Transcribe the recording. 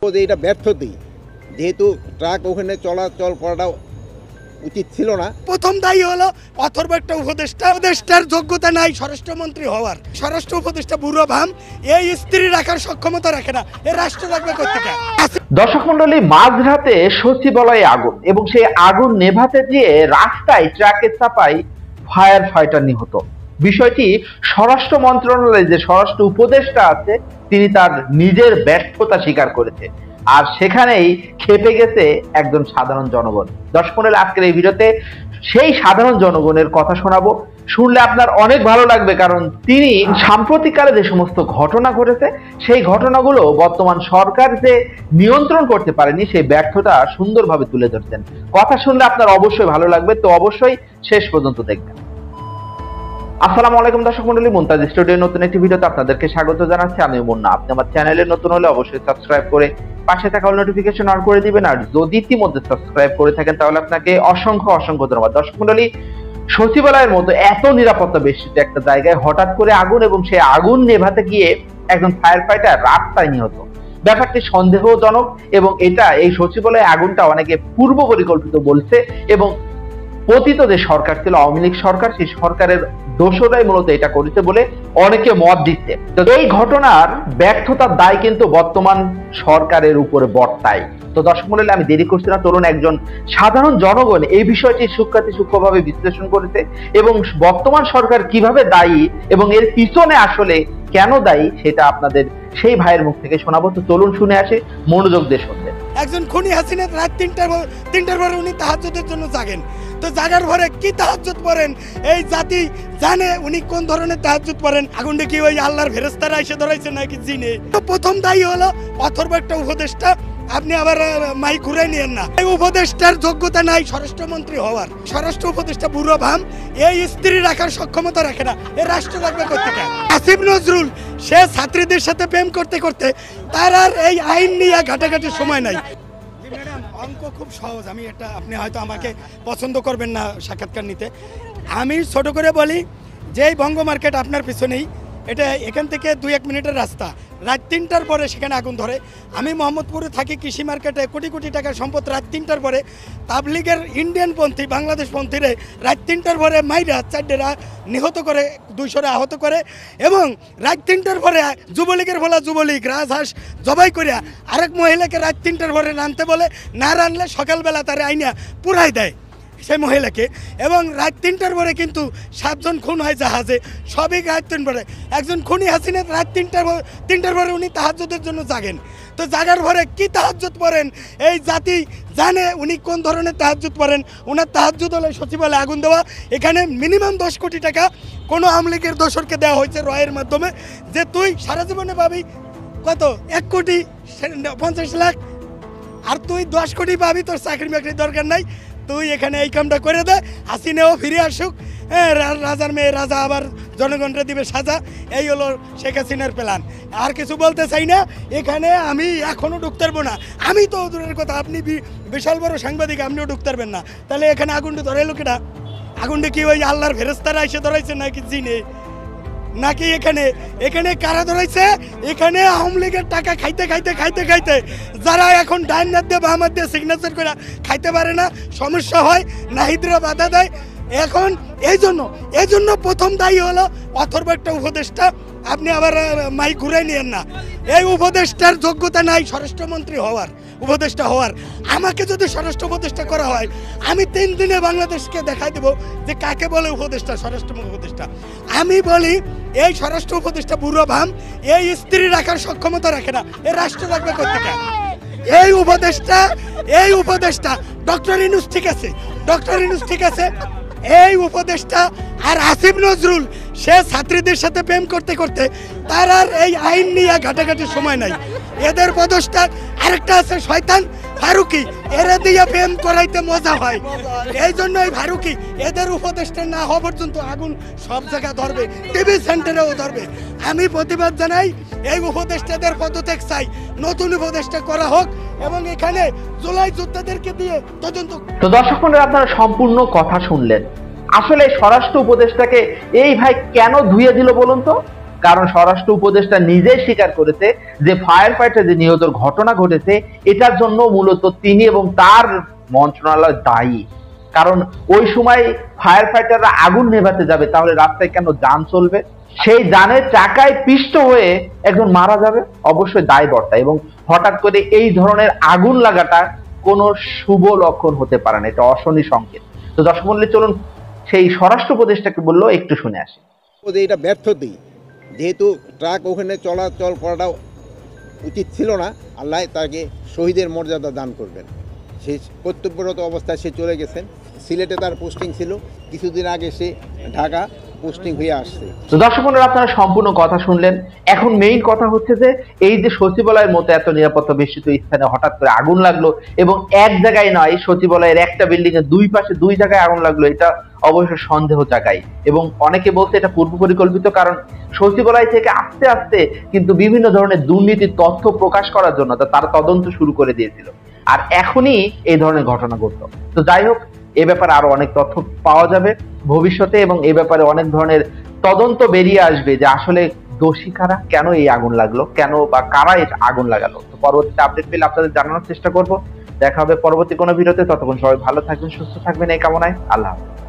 এটা ব্যর্থতাই, যেহেতু ট্রাক ওখানে চলাচল করাটা উচিত ছিল না। প্রথম দায়ী হলো অথর্ব একটা উপদেষ্টার যোগ্যতা নাই স্বরাষ্ট্রমন্ত্রী হওয়ার। স্বরাষ্ট্র উপদেষ্টা বুড়ো ভাম, এই স্ত্রী রাখার সক্ষমতা রাখে না, এ রাষ্ট্র রাখবে কোথেকে? দর্শক মন্ডলী, মাঝরাতে সচিবালয়ে আগুন এবং সেই আগুন নেভাতে গিয়ে রাস্তায় ট্রাকের চাপায় ফায়ার ফাইটার নিহত। বিষয়টি স্বরাষ্ট্র মন্ত্রণালয়ে যে স্বরাষ্ট্র উপদেষ্টা আছে তিনি তার নিজের ব্যর্থতা স্বীকার করেছে, আর সেখানেই খেপে গেছে একজন সাধারণ জনগণ। দর্শক মন্ডলী, আজকের এই ভিডিওতে সেই সাধারণ জনগণের কথা শোনাবো। শুনলে আপনার অনেক ভালো লাগবে, কারণ তিনি সাম্প্রতিককালে যে সমস্ত ঘটনা ঘটেছে সেই ঘটনাগুলো বর্তমান সরকার যে নিয়ন্ত্রণ করতে পারেনি সেই ব্যর্থতা সুন্দরভাবে তুলে ধরছেন। কথা শুনলে আপনার অবশ্যই ভালো লাগবে, তো অবশ্যই শেষ পর্যন্ত দেখবেন। আসসালামু আলাইকুম দর্শক মন্ডলী, মুনতাজ স্টুডিওর নতুন একটি ভিডিওতে আপনাদেরকে স্বাগত জানাচ্ছি। আমি মুন্না। আপনি আমার চ্যানেলে নতুন হলে অবশ্যই সাবস্ক্রাইব করে পাশে থাকা নোটিফিকেশন অন করে দিবেন, আর যদি ইতিমধ্যে সাবস্ক্রাইব করে থাকেন তাহলে আপনাকে অসংখ্য অসংখ্য ধন্যবাদ। দর্শক মন্ডলী, সচিবালয়ের মতো এত নিরাপত্তা বেষ্টিত একটা জায়গায় হঠাৎ করে আগুন এবং সেই আগুন নেভাতে গিয়ে একজন ফায়ার ফাইটার রাস্তায় নিহত। ব্যাপারটি সন্দেহজনক এবং এটা এই সচিবালয়ে আগুনটা অনেকে পূর্ব পরিকল্পিত বলছে এবং পতিত যে সরকার ছিল আওয়ামী লীগ সরকার, সেই সরকারের দোষরাই মূলত এটা করেছে বলে অনেকে মত দিচ্ছে। তো এই ঘটনার ব্যর্থতার দায় কিন্তু বর্তমান সরকারের উপরে বর্তায়। তো দর্শক মন্ডলী, আমি দেরি করছি না, চলুন একজন সাধারণ জনগণ এই বিষয়টি সূক্ষ্মভাবে বিশ্লেষণ করেছে এবং বর্তমান সরকার কিভাবে দায়ী এবং এর পিছনে আসলে কেন দায়ী সেটা আপনাদের সেই ভাইয়ের মুখ থেকে শোনাবো। তো চলুন শুনে আসি, মনোযোগ দিয়ে শুনবেন। একজন খুনি হাসিনা রাত তিনটার পরে উনি তাহাজ্জুদের জন্য জাগেন। তো জাগার পরে কি তাহাজ্জুদ পড়েন এই জাতি জানে উনি কোন ধরনের তাহাজ্জুদ পড়েন। আগুনটা কি ওই আল্লাহর ফেরেশতারা এসে ধরাইছে নাকি জিনে? তো প্রথম দায়ী হলো অথর্ব একটা উপদেষ্টা। আপনি আবার মাই ঘুরাই নিয়েন না, এই উপদেষ্টার যোগ্যতা নাই স্বরাষ্ট্রমন্ত্রী হওয়ার। স্বরাষ্ট্র উপদেষ্টা বুড়ো ভাম, এই স্ত্রী রাখার সক্ষমতা রাখে না, এ রাষ্ট্র রাখবে কোথেকে? আসিফ নজরুল সে ছাত্রীদের সাথে প্রেম করতে করতে তার আর এই আইন নিয়ে ঘাটাঘাটির সময় নাই। ম্যাডাম, অঙ্ক খুব সহজ। আমি এটা, আপনি হয়তো আমাকে পছন্দ করবেন না সাক্ষাৎকার নিতে। আমি ছোট করে বলি যে এই বঙ্গ মার্কেট আপনার পিছনেই, এটা এখান থেকে 2-1 মিনিটের রাস্তা। রাত 3টার পরে সেখানে আগুন ধরে। আমি মোহাম্মদপুরে থাকি, কৃষি মার্কেটে কোটি কোটি টাকার সম্পদ। রাত 3টার পরে তাবলিগের ইন্ডিয়ান পন্থী বাংলাদেশ পন্থীরে রাত 3টার পরে মাইরা 4টা নিহত করে, 200 আহত করে, এবং রাত 3টার পরে যুবলীগের বলা যুবলীগ রাজহাঁস জবাই করিয়া আরেক মহিলাকে রাত 3টার পরে রানতে বলে, না রানলে সকালবেলা তারে আইনা পুরাই দেয় সেই মহিলাকে। এবং রাত 3টার পরে কিন্তু 7 জন খুন হয় জাহাজে, সবই রাত 3 পরে। একজন খুনি হাসিনা রাত 3টার পরে উনি তাহাজ্জুদের জন্য জাগেন। তো জাগার পরে কি তাহাজ্জুদ পড়েন এই জাতি জানে উনি কোন ধরনের তাহাজ্জুদ পড়েন। ওনার তাহাজ্জুদ হলে সচিবালয়ে আগুন দেওয়া। এখানে মিনিমাম 10 কোটি টাকা কোনো আওয়ামী লীগের দোসরকে দেওয়া হয়েছে রয়ের মাধ্যমে, যে তুই সারা জীবনে পাবি কত 1,50,00,000, আর তুই 10 কোটি পাবি, তোর চাকরি বাকরির দরকার নাই, তুই এখানে এই কামটা করে দে, হাসিনাও ফিরে আসুক, হ্যাঁ, রাজার মেয়ে রাজা আবার জনগণরা দিবে সাজা। এই হলো শেখ হাসিনার প্ল্যান। আর কিছু বলতে চাই না। এখানে আমি এখনও ঢুকতে পারবো না। আমি তো দূরের কথা, আপনি বিশাল বড় সাংবাদিক, আপনিও ঢুকতে পারবেন না। তাহলে এখানে আগুনটা ধরে লোকেটা, আগুনটা কি ওই আল্লাহর ফেরেশতারা এসে ধরাইছে নাকি জিনে? নাকি এখানে কারা ধরাইছে? এখানে আওয়ামী লীগের টাকা খাইতে খাইতে খাইতে খাইতে যারা এখন ডাইন হাত দিয়ে বাম হাত দিয়ে সিগনেচার করে খাইতে পারে না, সমস্যা হয়, নাহিদরা বাধা দেয়। এখন এই জন্য প্রথম দায়ী হলো অথর্ব একটা উপদেষ্টা। আপনি আবার মাই ঘুরাই নিয়েন না, এই উপদেষ্টার যোগ্যতা নাই স্বরাষ্ট্রমন্ত্রী হওয়ার, উপদেষ্টা হওয়ার। আমাকে যদি স্বরাষ্ট্র উপদেষ্টা করা হয়, আমি 3 দিনে বাংলাদেশকে দেখাই দেবো যে কাকে বলে উপদেষ্টা, স্বরাষ্ট্র উপদেষ্টা। আমি বলি এই স্বরাষ্ট্র উপদেষ্টা বুড়ো ভাম, এই স্ত্রী রাখার সক্ষমতা রাখে না, এ রাষ্ট্র রাখবে কোথেকে? এই উপদেষ্টা ডক্টর ইউনূস ঠিক আছে, এই উপদেষ্টা। আর আসিফ নজরুল সে ছাত্রীদের সাথে প্রেম করতে করতে তার আর এই আইন নিয়ে ঘাটাঘাটির সময় নাই। এদের পদস্থ আরেকটা আছে শয়তান ফারুকি, এরা দিয়ে প্রেম করাইতে মজা হয়। এই জন্য এই ফারুকি এদের উপদেষ্টা না হওয়া পর্যন্ত আগুন সব জায়গায় ধরবে, টিভি সেন্টারেও ধরবে। আমি প্রতিবাদ জানাই, এই উপদেষ্টাদের পদত্যাগ চাই, নতুন উপদেষ্টা করা হোক এবং এখানে জুলাই যোদ্ধাদেরকে দিয়ে তদন্ত। তো দর্শক মন্ডলী, আপনারা সম্পূর্ণ কথা শুনলেন। আসলে স্বরাষ্ট্র উপদেষ্টাকে এই ভাই কেন ধুয়ে দিল বলুন তো? কারণ স্বরাষ্ট্র উপদেষ্টা নিজেই স্বীকার করেছে যে ফায়ার ফাইটার যে নিহতের ঘটনা ঘটেছে এটার জন্য মূলত তিনি এবং তার মন্ত্রণালয় দায়ী। কারণ ওই সময় ফায়ার ফাইটাররা আগুন নেভাতে যাবে, তাহলে রাস্তায় কেন যান চলবে? সেই যানের চাকায় পিষ্ট হয়ে একজন মারা যাবে, অবশ্যই দায়বর্তা। এবং হঠাৎ করে এই ধরনের আগুন লাগাটা কোনো শুভ লক্ষণ হতে পারে না, এটা অশনি সংকেত। তো দর্শক মণ্ডলী, চলুন সেই স্বরাষ্ট্র উপদেষ্টাকে বললো একটু শুনে আসি। যে এটা ব্যর্থতেই, যেহেতু ট্রাক ওখানে চলাচল করাটা উচিত ছিল না, আল্লাহ তাকে শহীদের মর্যাদা দান করবেন। সে কর্তব্যরত অবস্থায় সে চলে গেছেন। সিলেটে তার পোস্টিং ছিল, কিছুদিন আগে সে ঢাকা পোস্টিং হয়ে আসছে। তো দর্শক বন্ধুরা, আপনারা সম্পূর্ণ কথা শুনলেন। এখন মেইন কথা হচ্ছে যে এই যে সচিবালয়ের মতো এত নিরাপত্তা বেষ্টিত স্থানে হঠাৎ করে আগুন লাগলো, এবং এক জায়গায় নয়, সচিবালয়ের একটা বিল্ডিং এর দুই পাশে দুই জায়গায় আগুন লাগলো, এটা অবশ্য সন্দেহ জাগায়। এবং অনেকে বলছে এটা পূর্ব পরিকল্পিত, কারণ সচিবালয় থেকে আস্তে আস্তে কিন্তু বিভিন্ন ধরনের দুর্নীতির তথ্য প্রকাশ করার জন্য তারা তদন্ত শুরু করে দিয়েছিল, আর এখনই এই ধরনের ঘটনা ঘটলো। তো যাই হোক, এ ব্যাপারে আরো অনেক তথ্য পাওয়া যাবে ভবিষ্যতে, এবং এই ব্যাপারে অনেক ধরনের তদন্ত বেরিয়ে আসবে যে আসলে দোষী কারা, কেন এই আগুন লাগলো, কেন বা কারা এই আগুন লাগালো। তো পরবর্তীতে আপডেট পেলে আপনাদের জানানোর চেষ্টা করব। দেখা হবে পরবর্তী কোনো ভিডিওতে। ততক্ষণ সবাই ভালো থাকবেন, সুস্থ থাকবেন এই কামনায়। আল্লাহ হাফেজ।